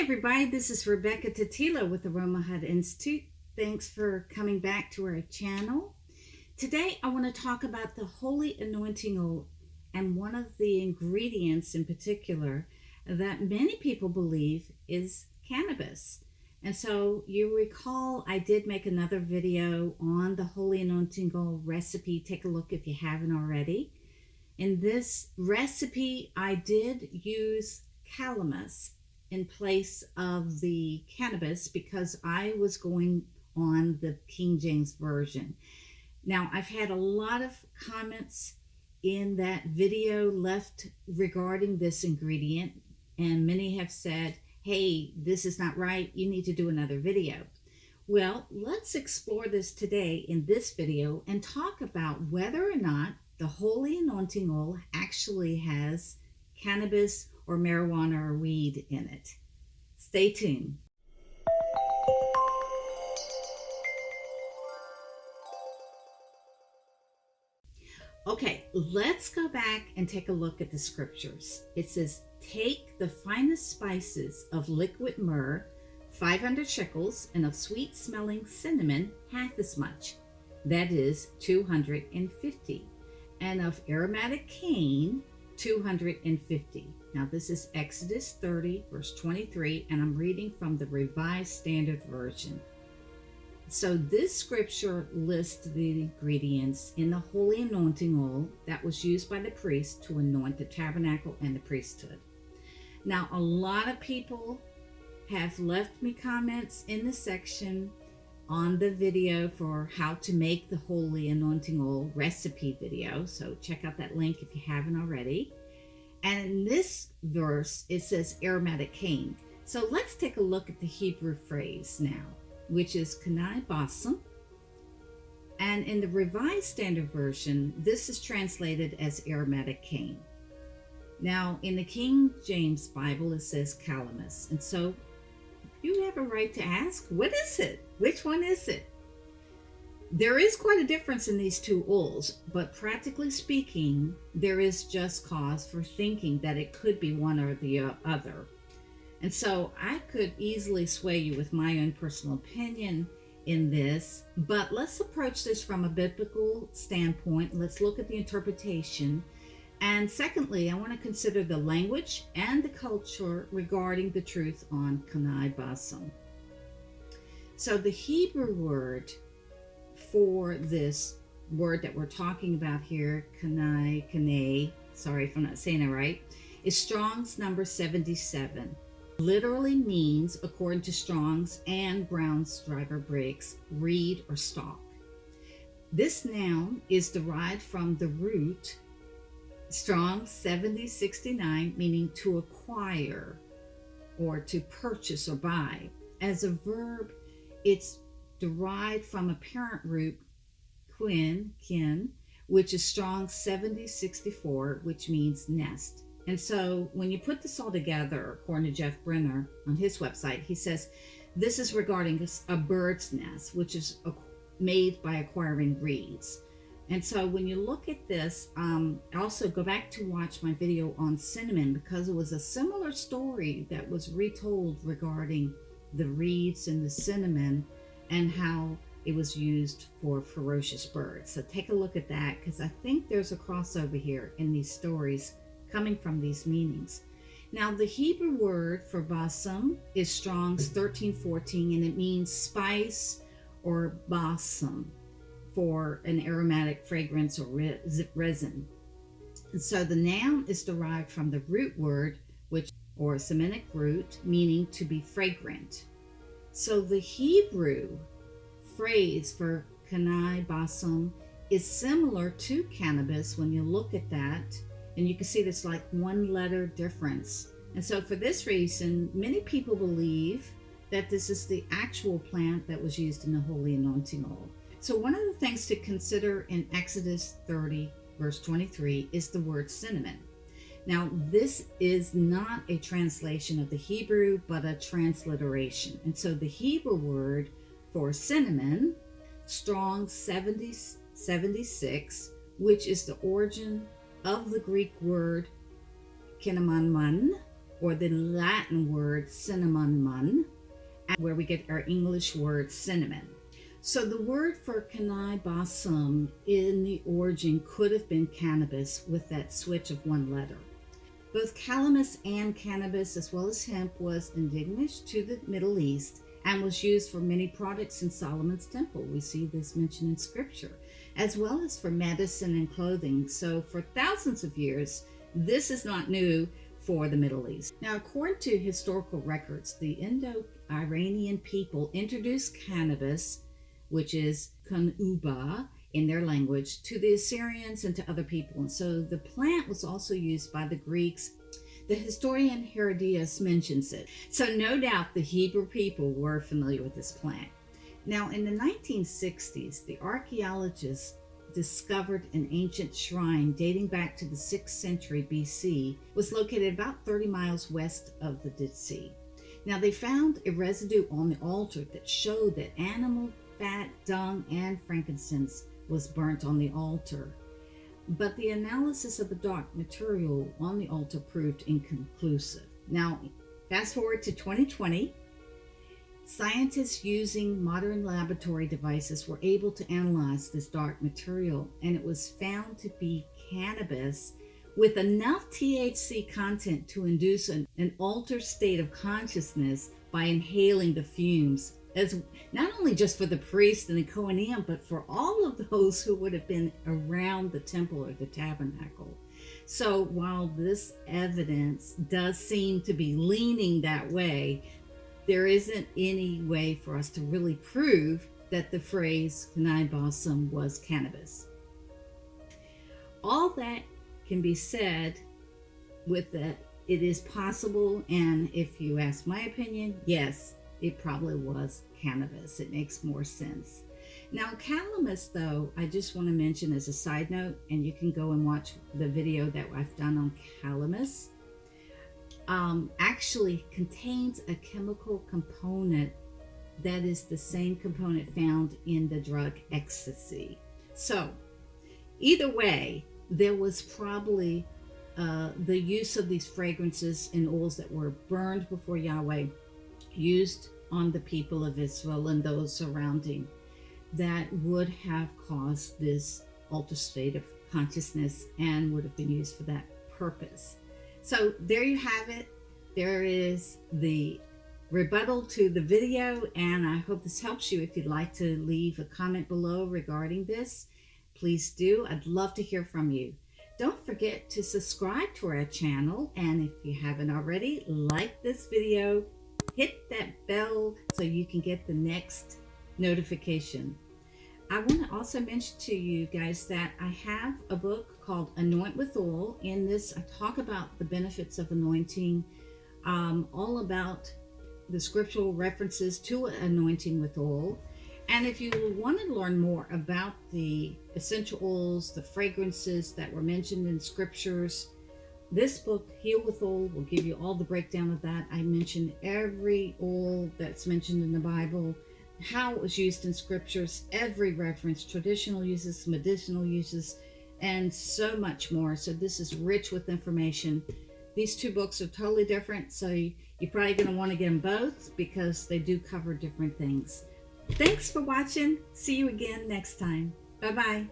everybody, this is Rebecca Totilo with Aroma Hut Institute. Thanks for coming back to our channel. Today I want to talk about the holy anointing oil and one of the ingredients in particular that many people believe is cannabis. And so you recall I did make another video on the holy anointing oil recipe. Take a look if you haven't already. In this recipe I did use Calamus in place of the cannabis because I was going on the King James Version. Now, I've had a lot of comments in that video left regarding this ingredient, and many have said, hey, this is not right, you need to do another video. Well, let's explore this today in this video and talk about whether or not the holy anointing oil actually has cannabis or marijuana or weed in it. Stay tuned. Okay, let's go back and take a look at the scriptures. It says, take the finest spices of liquid myrrh, 500 shekels, and of sweet smelling cinnamon, half as much, that is 250, and of aromatic qaneh, 250. Now this is Exodus 30 verse 23, and I'm reading from the Revised Standard Version. So this scripture lists the ingredients in the holy anointing oil that was used by the priest to anoint the tabernacle and the priesthood. Now a lot of people have left me comments in the section on the video for how to make the holy anointing oil recipe video. So check out that link if you haven't already. And in this verse, it says aromatic qaneh. So let's take a look at the Hebrew phrase now, which is Kaneh Bosem. And in the Revised Standard Version, this is translated as aromatic qaneh. Now, in the King James Bible, it says Calamus. And so you have a right to ask, what is it? Which one is it? There is quite a difference in these two oils, but practically speaking, there is just cause for thinking that it could be one or the other. And so I could easily sway you with my own personal opinion in this, but let's approach this from a biblical standpoint. Let's look at the interpretation. And secondly, I want to consider the language and the culture regarding the truth on Kaneh Bosem. So the Hebrew word for this word that we're talking about here, qaneh, sorry if I'm not saying it right, is Strong's number 77. Literally means, according to Strong's and Brown's Driver Briggs, reed or stalk. This noun is derived from the root Strong's 7069, meaning to acquire or to purchase or buy. As a verb, it's derived from a parent root, kin, which is Strong's 7064, which means nest. And so when you put this all together, according to Jeff Brenner on his website, he says this is regarding a bird's nest, which is made by acquiring reeds. And so when you look at this, also go back to watch my video on cinnamon, because it was a similar story that was retold regarding the reeds and the cinnamon and how it was used for ferocious birds. So take a look at that, because I think there's a crossover here in these stories coming from these meanings. Now the Hebrew word for bosem is Strong's 1314, and it means spice or balsam for an aromatic fragrance or resin. And so the noun is derived from the root word, or Semitic root, meaning to be fragrant. So the Hebrew phrase for Kaneh Bosem is similar to cannabis when you look at that, and you can see there's like one letter difference. And so for this reason, many people believe that this is the actual plant that was used in the holy anointing oil. So one of the things to consider in Exodus 30 verse 23 is the word cinnamon. Now, this is not a translation of the Hebrew, but a transliteration. And so the Hebrew word for cinnamon, Strong's 7076, which is the origin of the Greek word cinnamon, or the Latin word cinnamon, where we get our English word cinnamon. So the word for Kaneh Bosem in the origin could have been cannabis with that switch of one letter. Both Calamus and cannabis, as well as hemp, was indigenous to the Middle East and was used for many products in Solomon's temple. We see this mentioned in scripture, as well as for medicine and clothing. So for thousands of years, this is not new for the Middle East. Now, according to historical records, the Indo-Iranian people introduced cannabis, which is qaneh in their language, to the Assyrians and to other people. And so the plant was also used by the Greeks. The historian Herodotus mentions it. So no doubt the Hebrew people were familiar with this plant. Now, in the 1960s, the archaeologists discovered an ancient shrine dating back to the 6th century BC, was located about 30 miles west of the Dead Sea. Now, they found a residue on the altar that showed that animal fat, dung, and frankincense was burnt on the altar. But the analysis of the dark material on the altar proved inconclusive. Now, fast forward to 2020, scientists using modern laboratory devices were able to analyze this dark material, and it was found to be cannabis with enough THC content to induce an altered state of consciousness by inhaling the fumes, as not only just for the priest and the qaneh, but for all of those who would have been around the temple or the tabernacle. So while this evidence does seem to be leaning that way, there isn't any way for us to really prove that the phrase Kaneh Bosem was cannabis. All that can be said with that it is possible, and if you ask my opinion, yes, it probably was cannabis. It makes more sense. Now, Calamus, though, I just want to mention as a side note, and you can go and watch the video that I've done on Calamus, actually contains a chemical component that is the same component found in the drug ecstasy. So, either way, there was probably the use of these fragrances and oils that were burned before Yahweh, used on the people of Israel and those surrounding, that would have caused this altered state of consciousness and would have been used for that purpose. So there you have it. There is the rebuttal to the video, and I hope this helps you. If you'd like to leave a comment below regarding this, please do. I'd love to hear from you. Don't forget to subscribe to our channel, and if you haven't already, like this video, hit that bell so you can get the next notification. I want to also mention to you guys that I have a book called Anoint with Oil. In this, I talk about the benefits of anointing, all about the scriptural references to anointing with oil. And if you want to learn more about the essential oils, the fragrances that were mentioned in scriptures, this book, Heal with Oil, will give you all the breakdown of that. I mentioned every oil that's mentioned in the Bible, how it was used in scriptures, every reference, traditional uses, medicinal uses, and so much more. So this is rich with information. These two books are totally different, so you're probably going to want to get them both because they do cover different things. Thanks for watching. See you again next time. Bye-bye.